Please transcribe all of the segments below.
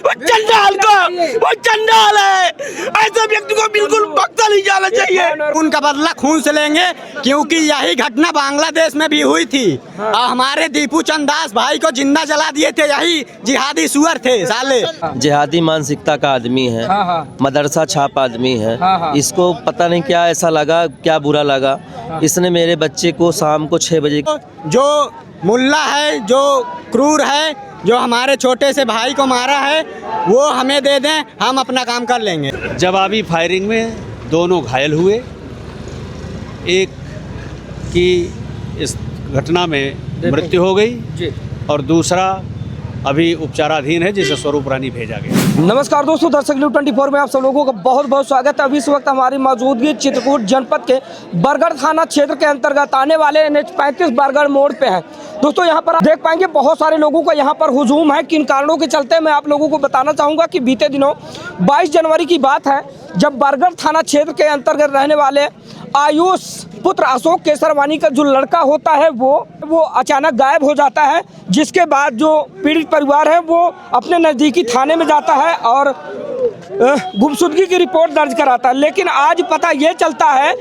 वो चंडाल को, वो चंडाल है। ऐसे व्यक्ति को बिल्कुल बख्शा नहीं जाना चाहिए। उनका बदला खून से लेंगे, क्योंकि यही घटना बांग्लादेश में भी हुई थी। हमारे दीपू चंद दास भाई को जिंदा जला दिए थे, यही जिहादी सुअर थे साले। जिहादी मानसिकता का आदमी है, मदरसा छाप आदमी है। इसको पता नहीं क्या ऐसा लगा, क्या बुरा लगा, इसने मेरे बच्चे को शाम को 6 बजे जो मुल्ला है, जो क्रूर है, जो हमारे छोटे से भाई को मारा है, वो हमें दे दें, हम अपना काम कर लेंगे। जवाबी फायरिंग में दोनों घायल हुए। एक की इस घटना में मृत्यु हो गई और दूसरा अभी उपचाराधीन है, जिसे स्वरूप रानी भेजा गया। नमस्कार दोस्तों, दर्शक न्यूज़ 24 में आप सब लोगों का बहुत बहुत स्वागत है। अभी इस वक्त हमारी मौजूदगी चित्रकूट जनपद के बरगढ़ थाना क्षेत्र के अंतर्गत आने वाले NH 35 बरगढ़ मोड़ पे है। दोस्तों यहाँ पर आप देख पाएंगे बहुत सारे लोगों का यहाँ पर हुजूम है। किन कारणों के चलते मैं आप लोगों को बताना चाहूँगा कि बीते दिनों 22 जनवरी की बात है, जब बरगढ़ थाना क्षेत्र के अंतर्गत रहने वाले आयुष पुत्र अशोक केसरवानी का जो लड़का होता है वो अचानक गायब हो जाता है। जिसके बाद जो पीड़ित परिवार है वो अपने नज़दीकी थाने में जाता है और गुमशुदगी की रिपोर्ट दर्ज कराता है। लेकिन आज पता ये चलता है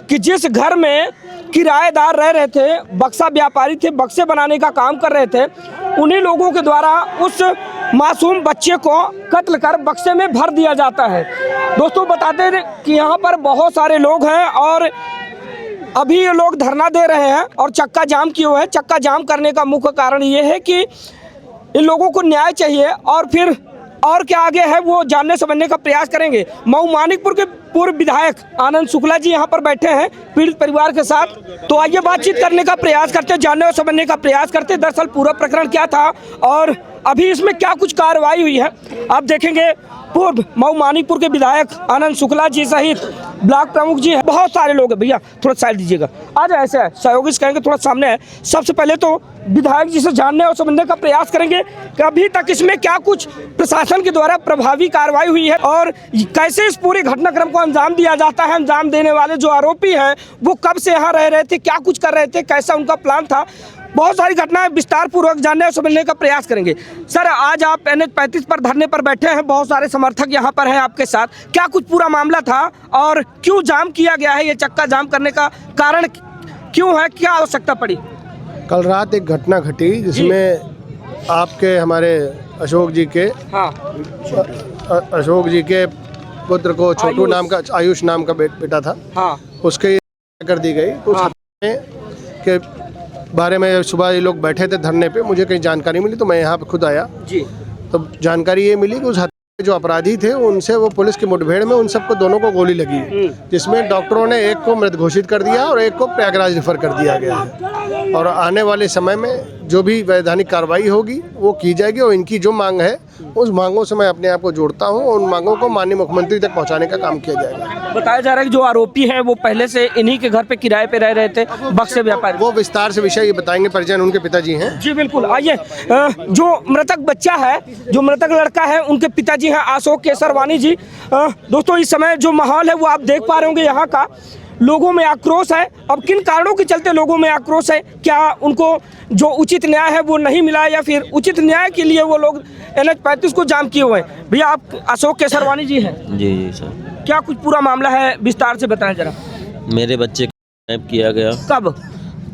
कि जिस घर में किराएदार रह रहे थे, बक्सा व्यापारी थे, बक्से बनाने का काम कर रहे थे, उन्हीं लोगों के द्वारा उस मासूम बच्चे को कत्ल कर बक्से में भर दिया जाता है। दोस्तों बताते हैं कि यहाँ पर बहुत सारे लोग हैं और अभी ये लोग धरना दे रहे हैं और चक्का जाम किए हुए हैं। चक्का जाम करने का मुख्य कारण ये है कि इन लोगों को न्याय चाहिए और फिर और क्या आगे है वो जानने समझने का प्रयास करेंगे। मऊ मानिकपुर के पूर्व विधायक आनंद शुक्ला जी यहाँ पर बैठे हैं पीड़ित परिवार के साथ। तो आइए बातचीत करने का प्रयास करते, जानने और समझने का प्रयास करते दरअसल पूरा प्रकरण क्या था और अभी इसमें क्या कुछ कार्रवाई हुई है। आप देखेंगे पूर्व मऊ मानिकपुर के विधायक आनंद शुक्ला जी सहित ब्लॉक प्रमुख जी हैं, बहुत सारे लोग हैं। भैया थोड़ा साइड दीजिएगा, आज ऐसे है सहयोगी कहेंगे थोड़ा सामने है। सबसे पहले तो विधायक जी से जानने और समझने का प्रयास करेंगे कि अभी तक इसमें क्या कुछ प्रशासन के द्वारा प्रभावी कार्रवाई हुई है और कैसे इस पूरे घटनाक्रम को अंजाम दिया जाता है। अंजाम देने वाले जो आरोपी हैं वो कब से यहाँ रह रहे थे, क्या कुछ कर रहे थे, कैसा उनका प्लान था। बहुत सारी घटनाएं विस्तार पूर्वक जानने और समझने का प्रयास करेंगे। सर आज आप NH 35 पर धरने पर बैठे हैं, बहुत सारे समर्थक यहाँ पर हैं आपके साथ, क्या कुछ पूरा मामला था और क्यों जाम किया गया है? ये चक्का जाम करने का कारण क्यों है, क्या आवश्यकता पड़ी? कल रात एक घटना घटी जिसमें आपके हमारे अशोक जी के अशोक जी के पुत्र को छोटू नाम का, आयुष नाम का बेटा था, उसके कर दी गई। तो के बारे में सुबह ये लोग बैठे थे धरने पे, मुझे कहीं जानकारी मिली तो मैं यहाँ पे खुद आया जी। तो जानकारी ये मिली कि उस हत्या जो अपराधी थे उनसे वो पुलिस की मुठभेड़ में उन सबको दोनों को गोली लगी, जिसमें डॉक्टरों ने एक को मृत घोषित कर दिया और एक को प्रयागराज रेफर कर दिया गया है। और आने वाले समय में जो भी वैधानिक कार्रवाई होगी वो की जाएगी और इनकी जो मांग है उस मांगों से मैं अपने आप को जोड़ता हूं, उन मांगों को माननीय मुख्यमंत्री तक पहुंचाने का काम किया जाएगा। बताया जा रहा है कि जो आरोपी हैं वो पहले से इन्हीं के घर पे किराए पे रह रहे थे, बक्से व्यापारी। वो विस्तार से विषय ये बताएंगे, परिजन उनके पिताजी हैं जी। बिल्कुल, आइए। जो मृतक बच्चा है, जो मृतक लड़का है, उनके पिताजी हैं अशोक केसरवानी जी। दोस्तों इस समय जो माहौल है वो आप देख पा रहे होंगे, यहाँ का लोगों में आक्रोश है। अब किन कारणों के चलते लोगों में आक्रोश है? क्या उनको जो उचित न्याय है वो नहीं मिला या फिर उचित न्याय के लिए वो लोग NH 35 को जाम किए हुए हैं? भैया आप अशोक केसरवानी जी हैं? जी जी सर। क्या कुछ पूरा मामला है, विस्तार से बताएं जरा। मेरे बच्चे को किडनैप किया गया। कब?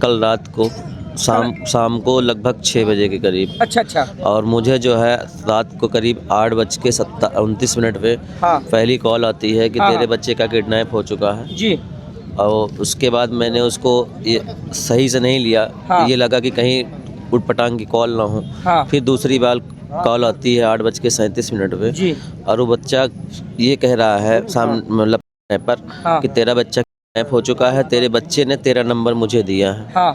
कल रात को शाम को लगभग 6 बजे के करीब। अच्छा। और मुझे जो है रात को करीब 8:29 पे पहली कॉल आती है कि तेरे बच्चे का किडनैप हो चुका है जी। और उसके बाद मैंने उसको ये सही से नहीं लिया, ये लगा कि कहीं उठपटांग की कॉल ना हो। फिर दूसरी बार कॉल आती है 8:37 पे जी। और वो बच्चा ये कह रहा है सामने मतलब पर कि तेरा बच्चा किडनैप हो चुका है, तेरे बच्चे ने तेरा नंबर मुझे दिया है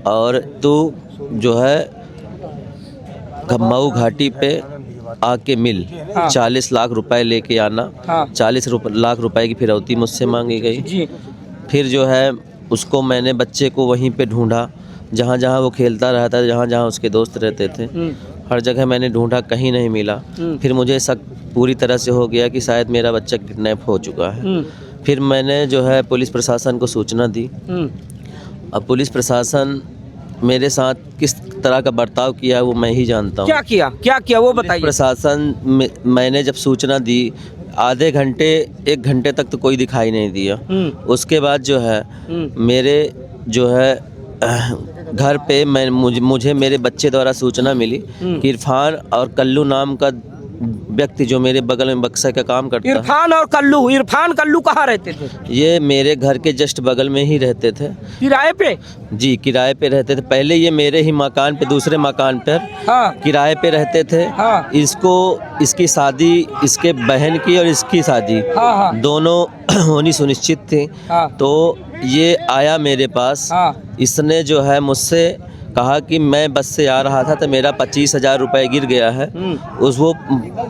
और तू जो है मऊ घाटी पे आके मिल 40 लाख रुपए लेके आना। 40 लाख रुपए की फिरौती मुझसे मांगी गई जी। फिर जो है उसको मैंने बच्चे को वहीं पे ढूंढा, जहाँ जहाँ वो खेलता रहता, जहाँ जहाँ उसके दोस्त रहते थे, हर जगह मैंने ढूंढा, कहीं नहीं मिला। फिर मुझे शक पूरी तरह से हो गया कि शायद मेरा बच्चा किडनैप हो चुका है। फिर मैंने जो है पुलिस प्रशासन को सूचना दी। अब पुलिस प्रशासन मेरे साथ किस तरह का बर्ताव किया है वो मैं ही जानता हूँ। क्या किया वो बताइए। प्रशासन मैंने जब सूचना दी आधे घंटे 1 घंटे तक तो कोई दिखाई नहीं दिया। उसके बाद जो है मेरे जो है घर पे मुझे मेरे बच्चे द्वारा सूचना मिली कि इरफान और कल्लू नाम का व्यक्ति जो मेरे बगल में बक्सा का काम करता है। इरफान कल्लू कहाँ रहते थे? ये मेरे घर के जस्ट बगल में ही रहते थे। किराए पे? जी किराए पे रहते थे। पहले ये मेरे ही मकान पे दूसरे मकान पर किराए पे रहते थे। इसकी शादी इसके बहन की और इसकी शादी दोनों होनी सुनिश्चित थी। तो ये आया मेरे पास। इसने जो है मुझसे कहा कि मैं बस से आ रहा था तो मेरा 25,000 रुपये गिर गया है, वो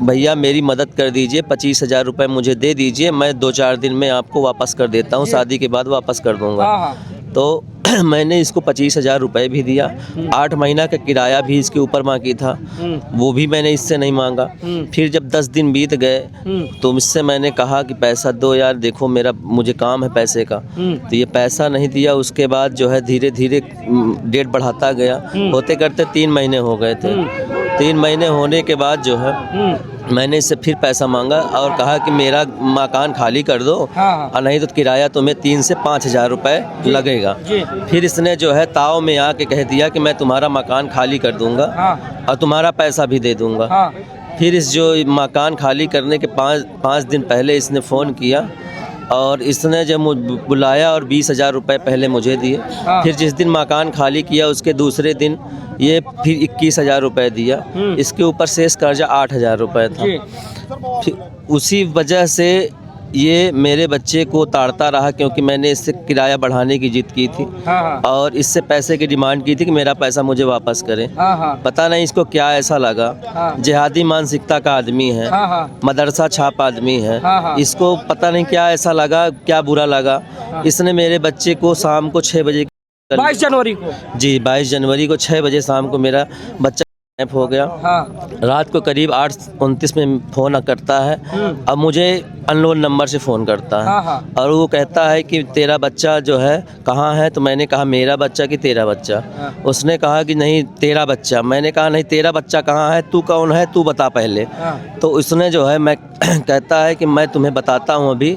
भैया मेरी मदद कर दीजिए, 25,000 रुपये मुझे दे दीजिए, मैं 2-4 दिन में आपको वापस कर देता हूँ, शादी के बाद वापस कर दूँगा। तो मैंने इसको 25,000 रुपये भी दिया। 8 महीना का किराया भी इसके ऊपर मांगी था, वो भी मैंने इससे नहीं मांगा। फिर जब 10 दिन बीत गए तो मुझसे मैंने कहा कि पैसा दो यार, देखो मुझे काम है पैसे का। तो ये पैसा नहीं दिया। उसके बाद जो है धीरे धीरे डेट बढ़ाता गया। होते करते 3 महीने हो गए थे। 3 महीने होने के बाद जो है मैंने इससे फिर पैसा मांगा और कहा कि मेरा मकान खाली कर दो और नहीं तो किराया तुम्हें 3 से 5,000 रुपये लगेगा। फिर इसने जो है ताव में आके कह दिया कि मैं तुम्हारा मकान खाली कर दूंगा और तुम्हारा पैसा भी दे दूंगा। फिर इस जो मकान खाली करने के 5 दिन पहले इसने फ़ोन किया और इसने जब बुलाया और 20,000 रुपये पहले मुझे दिए। फिर जिस दिन मकान खाली किया उसके दूसरे दिन ये फिर 21,000 रुपये दिया। इसके ऊपर शेष कर्जा 8,000 रुपये था। फिर उसी वजह से ये मेरे बच्चे को ताड़ता रहा, क्योंकि मैंने इससे किराया बढ़ाने की जिद की थी और इससे पैसे की डिमांड की थी कि मेरा पैसा मुझे वापस करें। पता नहीं इसको क्या ऐसा लगा। जिहादी मानसिकता का आदमी है, मदरसा छाप आदमी है। इसको पता नहीं क्या ऐसा लगा, क्या बुरा लगा। इसने मेरे बच्चे को शाम को 6 बजे 22 जनवरी को जी 22 जनवरी को 6 बजे शाम को मेरा बच्चा हो गया। रात को करीब 8:29 में फ़ोन करता है। अब मुझे अननोन नंबर से फ़ोन करता है और वो कहता है कि तेरा बच्चा जो है कहाँ है। तो मैंने कहा मेरा बच्चा कि तेरा बच्चा। उसने कहा कि नहीं तेरा बच्चा। मैंने कहा नहीं तेरा बच्चा कहाँ है, तू कौन है, तू बता पहले। तो उसने जो है मैं कहता है कि मैं तुम्हें बताता हूँ अभी।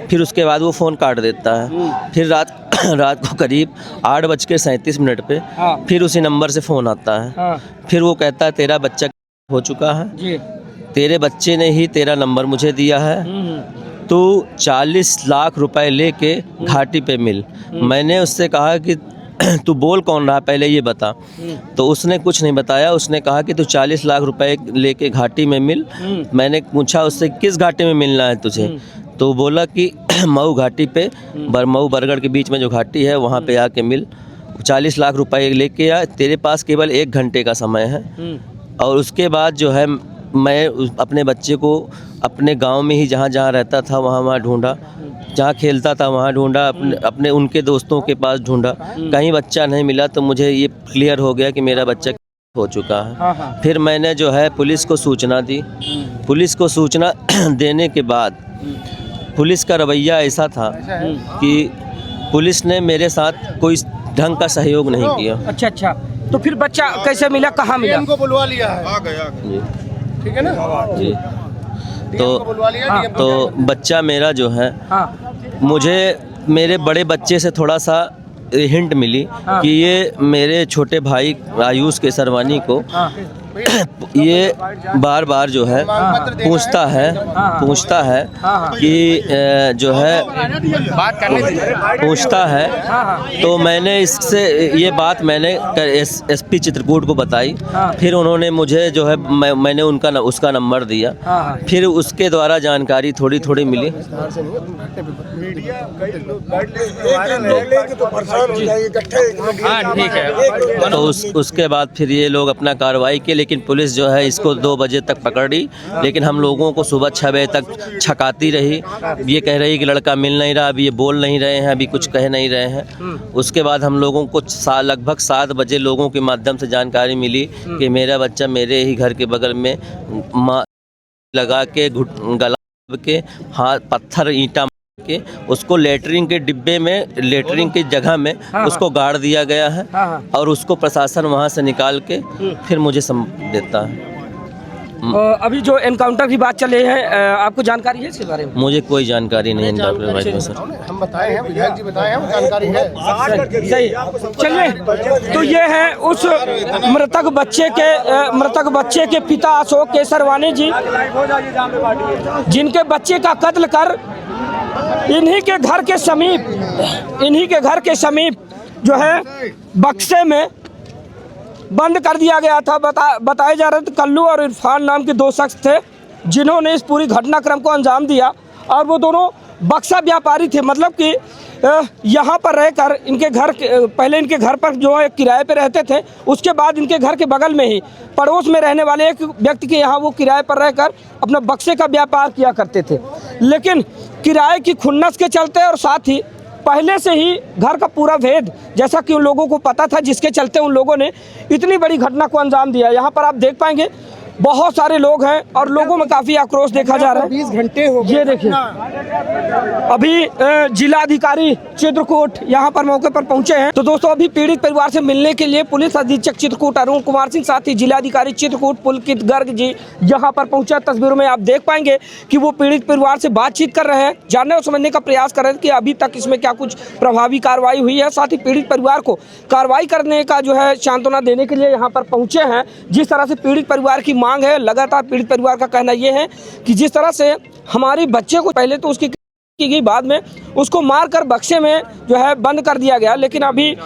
फिर उसके बाद वो फ़ोन काट देता है। फिर रात को करीब 8:37 पे फिर उसी नंबर से फ़ोन आता है। फिर वो कहता है तेरा बच्चा हो चुका है, तेरे बच्चे ने ही तेरा नंबर मुझे दिया है, तो 40 लाख रुपए लेके घाटी पे मिल। मैंने उससे कहा कि तू बोल कौन रहा पहले ये बता। तो उसने कुछ नहीं बताया। उसने कहा कि तू 40 लाख रुपए लेके घाटी में मिल। मैंने पूछा उससे किस घाटी में मिलना है तुझे। तो बोला कि मऊ घाटी पे मऊ बरगढ़ के बीच में जो घाटी है वहाँ पे आके मिल। 40 लाख रुपए लेके आ, तेरे पास केवल 1 घंटे का समय है। और उसके बाद जो है मैं अपने बच्चे को अपने गांव में ही जहाँ रहता था वहाँ ढूंढा, जहाँ खेलता था वहाँ ढूंढा, अपने उनके दोस्तों के पास ढूंढा, कहीं बच्चा नहीं मिला। तो मुझे ये क्लियर हो गया कि मेरा बच्चा हो चुका है। फिर मैंने जो है पुलिस को सूचना दी। पुलिस को सूचना देने के बाद पुलिस का रवैया ऐसा था कि पुलिस ने मेरे साथ कोई ढंग का सहयोग नहीं किया। अच्छा। तो फिर बच्चा कैसे मिला, कहाँ मिला? इनको बुलवा लिया है। आ गया ठीक है ना जी। तो बच्चा मेरा जो है मुझे मेरे बड़े बच्चे से थोड़ा सा हिंट मिली कि ये मेरे छोटे भाई आयुष केसरवानी को ये बार बार जो है पूछता है कि जो है पूछता है। तो मैंने इससे ये बात मैंने एसपी चित्रकूट को बताई। फिर उन्होंने मुझे जो है मैंने उसका नंबर दिया। फिर उसके द्वारा जानकारी थोड़ी थोड़ी मिली। तो उसके बाद फिर ये लोग अपना कार्रवाई की, लेकिन पुलिस जो है इसको 2 बजे तक पकड़ी। लेकिन हम लोगों को सुबह 6 बजे तक छकाती रही। ये कह रही कि लड़का मिल नहीं रहा, अभी ये बोल नहीं रहे हैं, अभी कुछ कह नहीं रहे हैं। उसके बाद हम लोगों को लगभग 7 बजे लोगों के माध्यम से जानकारी मिली कि मेरा बच्चा मेरे ही घर के बगल में लगा के गला के हाथ पत्थर ईंटा के उसको लेटरिन के डिब्बे में, लेटरिन की जगह में उसको गाड़ दिया गया है और उसको प्रशासन वहाँ से निकाल के फिर मुझे देता है। अभी जो एनकाउंटर की बात चले है, आपको जानकारी है इसके बारे में? मुझे कोई जानकारी नहीं है डॉक्टर भाई सर। हम बताए हैं, विधायक जी बताए हैं, जानकारी है। सही। चलिए, तो ये है उस मृतक बच्चे के पिता अशोक केसरवानी जी, जिनके बच्चे का कत्ल कर इन्हीं के घर के समीप जो है बक्से में बंद कर दिया गया था। बताया जा रहा था कल्लू और इरफान नाम के दो शख्स थे जिन्होंने इस पूरी घटनाक्रम को अंजाम दिया, और वो दोनों बक्सा व्यापारी थे। मतलब कि यहाँ पर रहकर पहले इनके घर पर जो है किराए पे रहते थे, उसके बाद इनके घर के बगल में ही पड़ोस में रहने वाले एक व्यक्ति के यहाँ वो किराए पर रहकर अपना बक्से का व्यापार किया करते थे। लेकिन किराए की खुन्नस के चलते और साथ ही पहले से ही घर का पूरा भेद जैसा कि उन लोगों को पता था, जिसके चलते उन लोगों ने इतनी बड़ी घटना को अंजाम दिया। यहाँ पर आप देख पाएंगे बहुत सारे लोग हैं और लोगों में काफी आक्रोश देखा जा रहा है। 20 घंटे हो गए। ये देखिए, अभी जिलाधिकारी चित्रकूट यहाँ पर मौके पर पहुंचे हैं। तो दोस्तों, अभी पीड़ित परिवार से मिलने के लिए पुलिस अधीक्षक चित्रकूट अरुण कुमार सिंह, साथ ही जिलाधिकारी चित्रकूट पुलकित गर्ग जी यहाँ पर पहुंचे। तस्वीरों में आप देख पाएंगे कि वो पीड़ित परिवार से बातचीत कर रहे हैं, जानने और समझने का प्रयास कर रहे हैं कि अभी तक इसमें क्या कुछ प्रभावी कार्रवाई हुई है। साथ ही पीड़ित परिवार को कार्रवाई करने का जो है सांत्वना देने के लिए यहाँ पर पहुंचे हैं। जिस तरह से पीड़ित परिवार की मांग है, लगातार पीड़ित परिवार का कहना यह है कि जिस तरह से हमारे बच्चे को पहले तो उसकी की गई, बाद में उसको मारकर बक्से में जो है बंद कर दिया गया। लेकिन अभी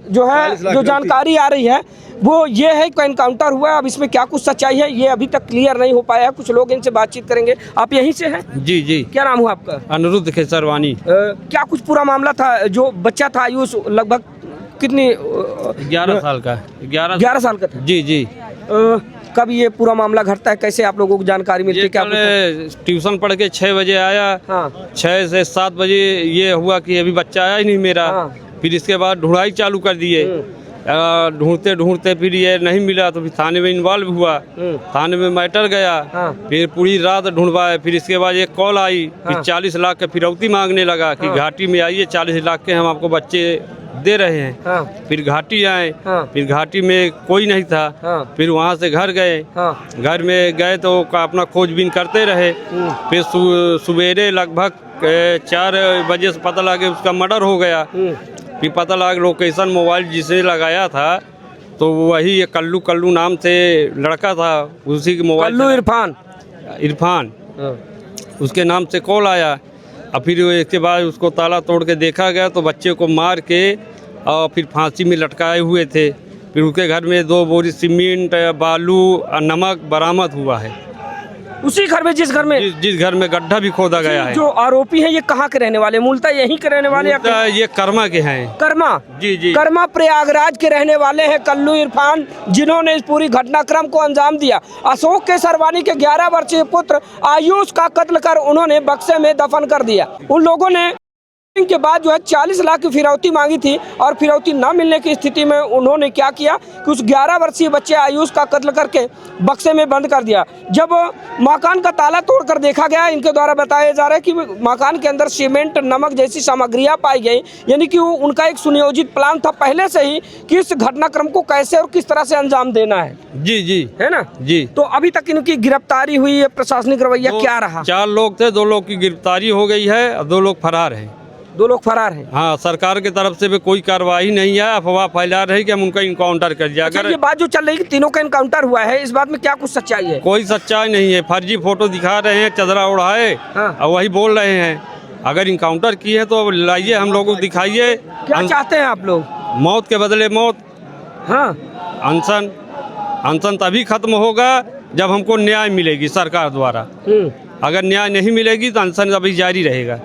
जो है जो जानकारी आ रही है वो ये है कि एनकाउंटर हुआ है। अब इसमें क्या कुछ सच्चाई है ये अभी तक क्लियर नहीं हो पाया है। कुछ लोग इनसे बातचीत करेंगे। आप यहीं से हैं? जी जी। क्या नाम हुआ आपका? अनिरुद्ध केसरवानी। क्या कुछ पूरा मामला था? जो बच्चा था आयुष लगभग कितनी 11 साल का। 11 साल का था। जी जी। कब ये पूरा मामला घटता है, कैसे आप लोगों को जानकारी मिलती है? क्या ट्यूशन पढ़ के 6 बजे आया। हाँ। 6 से 7 बजे ये हुआ कि अभी बच्चा आया ही नहीं मेरा। हाँ। फिर इसके बाद ढूंढाई चालू कर दिए। ढूंढते ढूंढते फिर ये नहीं मिला तो फिर थाने में इन्वॉल्व हुआ। थाने में मैटर गया। हाँ। फिर पूरी रात ढूंढवाए। फिर इसके बाद एक कॉल आई। फिर 40 लाख का फिरौती मांगने लगा कि घाटी में आइए, 40 लाख के हम आपको बच्चे दे रहे हैं। हाँ। फिर घाटी आए। हाँ। फिर घाटी में कोई नहीं था। हाँ। फिर वहाँ से घर गए। हाँ। घर में गए तो अपना खोजबीन करते रहे। फिर सवेरे लगभग 4 बजे से पता लगा उसका मर्डर हो गया। फिर पता लगा लोकेशन मोबाइल जिसे लगाया था तो वही ये कल्लू नाम से लड़का था, उसी के मोबाइल। कल्लू इरफान उसके नाम से कॉल आया। और फिर इसके बाद उसको ताला तोड़ के देखा गया तो बच्चे को मार के और फिर फांसी में लटकाए हुए थे। फिर उसके घर में 2 बोरी सीमेंट, बालू और नमक बरामद हुआ है। उसी घर में जिस घर में गड्ढा भी खोदा गया है। जो आरोपी है ये कहाँ के रहने वाले? मूलतः यहीं के रहने वाले? ये कर्मा के हैं। कर्मा? जी जी। कर्मा प्रयागराज के रहने वाले हैं कल्लू इरफान, जिन्होंने इस पूरी घटनाक्रम को अंजाम दिया। अशोक केसरवानी के 11 वर्षीय पुत्र आयुष का कत्ल कर उन्होंने बक्से में दफन कर दिया। उन लोगों ने के बाद जो है 40 लाख की फिरौती मांगी थी और फिरौती न मिलने की स्थिति में उन्होंने क्या किया कि उस 11 वर्षीय बच्चे आयुष का कत्ल करके बक्से में बंद कर दिया। जब मकान का ताला तोड़कर देखा गया, इनके द्वारा बताया जा रहा है कि मकान के अंदर सीमेंट, नमक जैसी सामग्रियां पाई गई। यानी कि उनका एक सुनियोजित प्लान था पहले से ही कि इस घटनाक्रम को कैसे और किस तरह से अंजाम देना है। जी जी। है ना जी। तो अभी तक इनकी गिरफ्तारी हुई है, प्रशासनिक रवैया क्या रहा? 4 लोग थे, 2 लोग की गिरफ्तारी हो गई है और 2 लोग फरार हैं। 2 लोग फरार हैं। हाँ, सरकार की तरफ से भी कोई कार्रवाई नहीं है। अफवाह फैला रही कि हम उनका इनकाउंटर कर दिया। अगर ये बात जो चल रही है कि तीनों का इनकाउंटर हुआ है, इस बात में क्या कुछ सच्चाई है? कोई सच्चाई नहीं है। फर्जी फोटो दिखा रहे हैं, चदरा उड़ाए। हाँ। और वही बोल रहे हैं। अगर इनकाउंटर की है तो लाइए, हम लोगों को दिखाइए। क्या चाहते हैं आप लोग? मौत के बदले मौत। हाँ। अनशन तभी खत्म होगा जब हमको न्याय मिलेगी सरकार द्वारा। अगर न्याय नहीं मिलेगी तो अनशन अभी जारी रहेगा।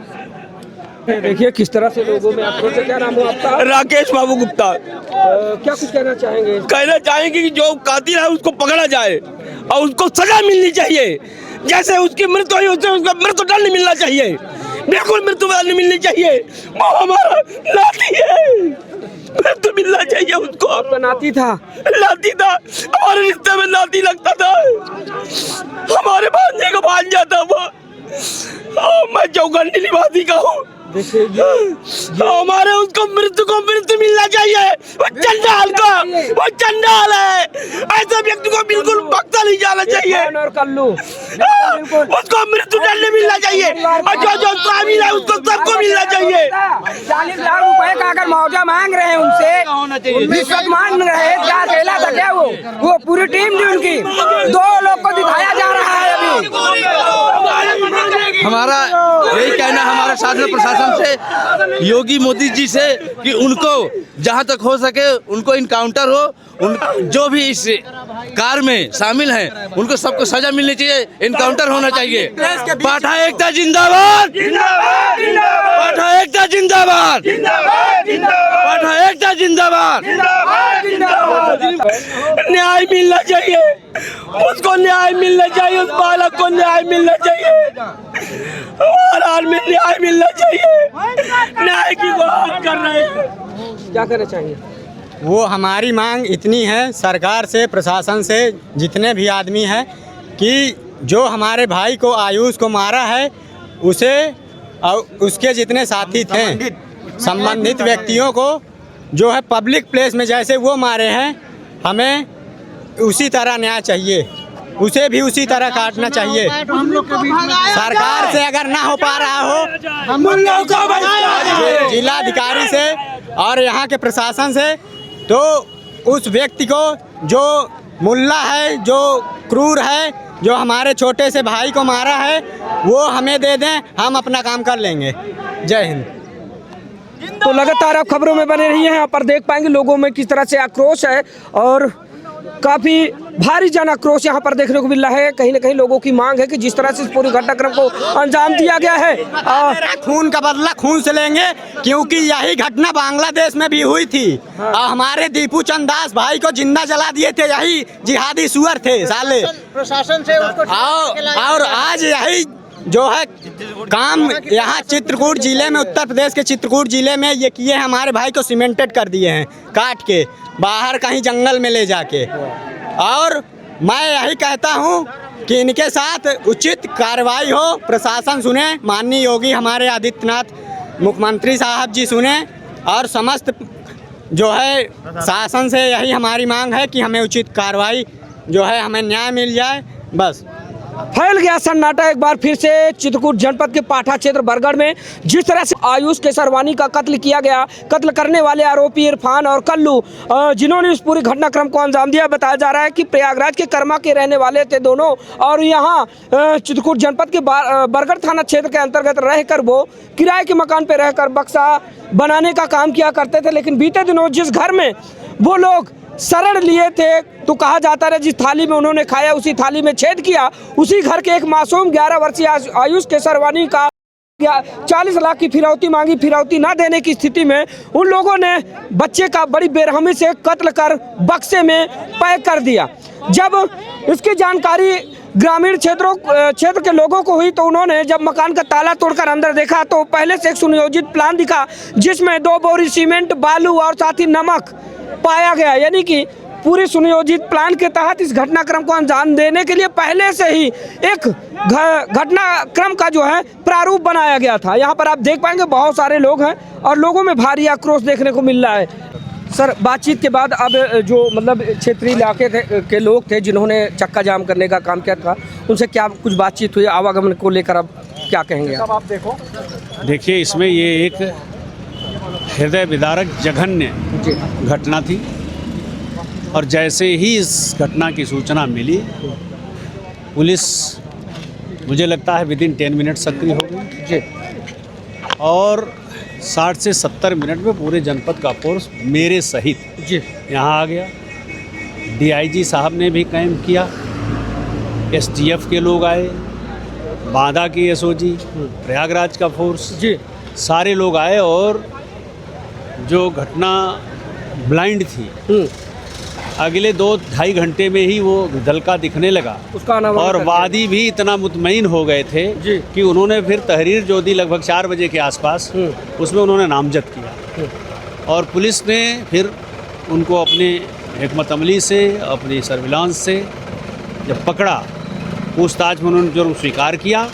देखिए किस तरह से लोगों में आक्रोश है। क्या नाम है आपका? राकेश बाबू गुप्ता। क्या कुछ कहना चाहेंगे? कहना चाहेंगे कि जो कातिल है उसको पकड़ा जाए और उसको सजा मिलनी चाहिए। जैसे उसकी मृत्यु हुई उससे उसका मृत्युदंड मिलना चाहिए। बिल्कुल मृत्युदंड मिलनी चाहिए। वो हमारा नाती है, मृत्यु मिलना चाहिए उसको। आपका नाती था? नाती था, हमारे रिश्ते में नाती लगता था। हमारे भांजे को भांजा था वो। मैं चौगंडी निवासी का हूँ। हमारे उसको मृत्यु मिलना चाहिए। वो चंडाल को, वो चंडाल है। ऐसे व्यक्ति को बिल्कुल बख्शा नहीं जाना चाहिए। और कल्लू उसको मृत्यु दंड मिलना चाहिए और जो शामिल है उसको सबको मिलना चाहिए। 40 लाख रुपए का अगर मुआवजा मांग रहे हैं उनसे, रिश्वत मांग रहे हैं, क्या अकेला था क्या वो पूरी टीम थी उनकी। 2 लोग को दिखाया जा रहा है अभी। हमारा यही कहना हमारा शासन प्रशासन से, योगी मोदी जी से, कि उनको जहां तक हो सके उनको इनकाउंटर हो, जो भी इस कार में शामिल हैं उनको सबको सजा मिलनी चाहिए, इनकाउंटर होना चाहिए। पाठा एकता जिंदाबाद, पाठा एकता जिंदाबाद, पाठा एकता जिंदाबाद। न्याय मिलना चाहिए, उसको न्याय मिलना चाहिए, उस बालक को न्याय मिलना चाहिए और हाल में न्याय मिलना चाहिए। न्याय की बात कर रहे हैं। क्या करना चाहिए? वो हमारी मांग इतनी है सरकार से, प्रशासन से, जितने भी आदमी हैं, कि जो हमारे भाई को आयुष को मारा है उसे और उसके जितने साथी थे संबंधित व्यक्तियों को जो है पब्लिक प्लेस में जैसे वो मारे हैं, हमें उसी तरह न्याय चाहिए, उसे भी उसी तरह काटना चाहिए। सरकार से अगर ना हो पा रहा हो, जिलाधिकारी से और यहाँ के प्रशासन से, तो उस व्यक्ति को जो मुल्ला है, जो क्रूर है, जो हमारे छोटे से भाई को मारा है, वो हमें दे दें, हम अपना काम कर लेंगे। जय हिंद। तो लगातार आप खबरों में बने रहिए हैं। यहाँ पर देख पाएंगे लोगों में किस तरह से आक्रोश है और काफी भारी जन आक्रोश यहाँ पर देखने को मिल रहा है। कहीं न कहीं लोगों की मांग है कि जिस तरह से इस पूरी घटनाक्रम को अंजाम दिया गया है, खून का बदला खून से लेंगे, क्योंकि यही घटना बांग्लादेश में भी हुई थी। हमारे दीपू चंद दास भाई को जिंदा जला दिए थे, यही जिहादी सुअर थे साले। प्रशासन से और आज यही जो है काम यहाँ चित्रकूट जिले में, उत्तर प्रदेश के चित्रकूट जिले में ये किए हैं। हमारे भाई को सीमेंटेड कर दिए हैं, काट के बाहर कहीं जंगल में ले जाके। और मैं यही कहता हूँ कि इनके साथ उचित कार्रवाई हो, प्रशासन सुने, माननीय योगी हमारे आदित्यनाथ मुख्यमंत्री साहब जी सुने, और समस्त जो है शासन से यही हमारी मांग है कि हमें उचित कार्रवाई जो है, हमें न्याय मिल जाए। बस फैल गया सन्नाटा एक बार फिर से चित्रकूट जनपद के पाठा क्षेत्र बरगढ़ में। जिस तरह से आयुष केसरवानी का कत्ल किया गया, कत्ल करने वाले आरोपी इरफान और कल्लू जिन्होंने इस पूरी घटनाक्रम को अंजाम दिया, बताया जा रहा है कि प्रयागराज के कर्मा के रहने वाले थे दोनों, और यहाँ चित्रकूट जनपद के बरगढ़ थाना क्षेत्र के अंतर्गत रहकर वो किराए के मकान पर रहकर बक्सा बनाने का काम किया करते थे। लेकिन बीते दिनों जिस घर में वो लोग शरण लिए थे, तो कहा जाता है जिस थाली में उन्होंने खाया उसी थाली में छेद किया, उसी घर के एक मासूम 11 वर्षीय आयुष केसरवानी का 40 लाख की फिरौती मांगी। फिरौती ना देने की स्थिति में उन लोगों ने बच्चे का बड़ी बेरहमी से कत्ल कर बक्से में पैक कर दिया। जब इसकी जानकारी ग्रामीण क्षेत्र के लोगों को हुई, तो उन्होंने जब मकान का ताला तोड़कर अंदर देखा, तो पहले से एक सुनियोजित प्लान दिखा, जिसमें 2 बोरी सीमेंट, बालू और साथ ही नमक पाया गया। यानी कि पूरी सुनियोजित प्लान के तहत इस घटनाक्रम को अंजाम देने के लिए पहले से ही एक घटनाक्रम का जो है प्रारूप बनाया गया था। यहाँ पर आप देख पाएंगे बहुत सारे लोग हैं और लोगों में भारी आक्रोश देखने को मिल रहा है। सर, बातचीत के बाद अब जो मतलब क्षेत्रीय इलाके के लोग थे जिन्होंने चक्का जाम करने का काम किया था, उनसे क्या कुछ बातचीत हुई आवागमन को लेकर, अब क्या कहेंगे आप? देखो, देखिए, इसमें ये एक हृदय विदारक जघन्य घटना थी, और जैसे ही इस घटना की सूचना मिली, पुलिस मुझे लगता है विदिन 10 मिनट सक्रिय हो गई और 60 से 70 मिनट में पूरे जनपद का फोर्स मेरे सहित यहाँ आ गया। DIG साहब ने भी कैंप किया, STF के लोग आए, बांदा की SOG, प्रयागराज का फोर्स, सारे लोग आए, और जो घटना ब्लाइंड थी अगले 2-2.5 घंटे में ही वो धलका दिखने लगा, और वादी भी इतना मुतमईन हो गए थे कि उन्होंने फिर तहरीर जो दी लगभग 4 बजे के आसपास, उसमें उन्होंने नामजद किया, और पुलिस ने फिर उनको अपने हिकमत अमली से, अपनी सर्विलांस से जब पकड़ा, पूछताछ में उन्होंने जुर्म स्वीकार किया,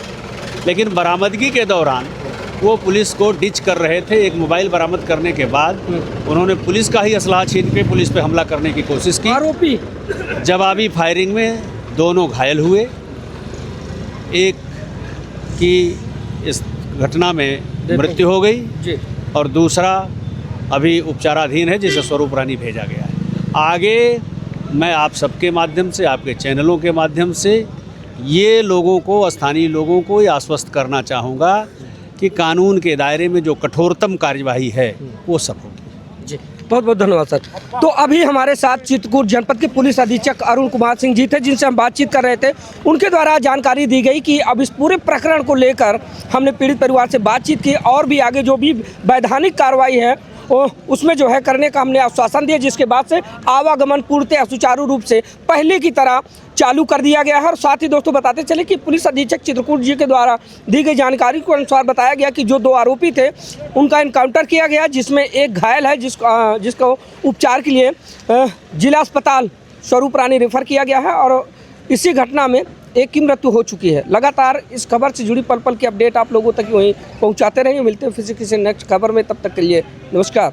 लेकिन बरामदगी के दौरान वो पुलिस को डिच कर रहे थे। एक मोबाइल बरामद करने के बाद उन्होंने पुलिस का ही असलाह छीन के पुलिस पे हमला करने की कोशिश की। आरोपी जवाबी फायरिंग में दोनों घायल हुए। एक की इस घटना में मृत्यु हो गई जी और दूसरा अभी उपचाराधीन है, जिसे स्वरूप रानी भेजा गया है। आगे मैं आप सबके माध्यम से, आपके चैनलों के माध्यम से ये लोगों को, स्थानीय लोगों को ये आश्वस्त करना चाहूँगा कि कानून के दायरे में जो कठोरतम कार्यवाही है वो सब होगी। जी बहुत बहुत धन्यवाद सर। तो अभी हमारे साथ चित्रकूट जनपद के पुलिस अधीक्षक अरुण कुमार सिंह जी थे, जिनसे हम बातचीत कर रहे थे। उनके द्वारा जानकारी दी गई कि अब इस पूरे प्रकरण को लेकर हमने पीड़ित परिवार से बातचीत की और भी आगे जो भी वैधानिक कार्रवाई है उसमें जो है करने का हमने आश्वासन दिया, जिसके बाद से आवागमन पूर्णतः सुचारू रूप से पहले की तरह चालू कर दिया गया है। और साथ ही दोस्तों बताते चले कि पुलिस अधीक्षक चित्रकूट जी के द्वारा दी गई जानकारी के अनुसार बताया गया कि जो 2 आरोपी थे उनका इनकाउंटर किया गया, जिसमें एक घायल है जिसको उपचार के लिए जिला अस्पताल स्वरूप रानी रेफर किया गया है और इसी घटना में एक की मृत्यु हो चुकी है। लगातार इस खबर से जुड़ी पल पल की अपडेट आप लोगों तक वहीं पहुंचाते रहेंगे। मिलते हैं फिर किसी नेक्स्ट खबर में, तब तक के लिए नमस्कार।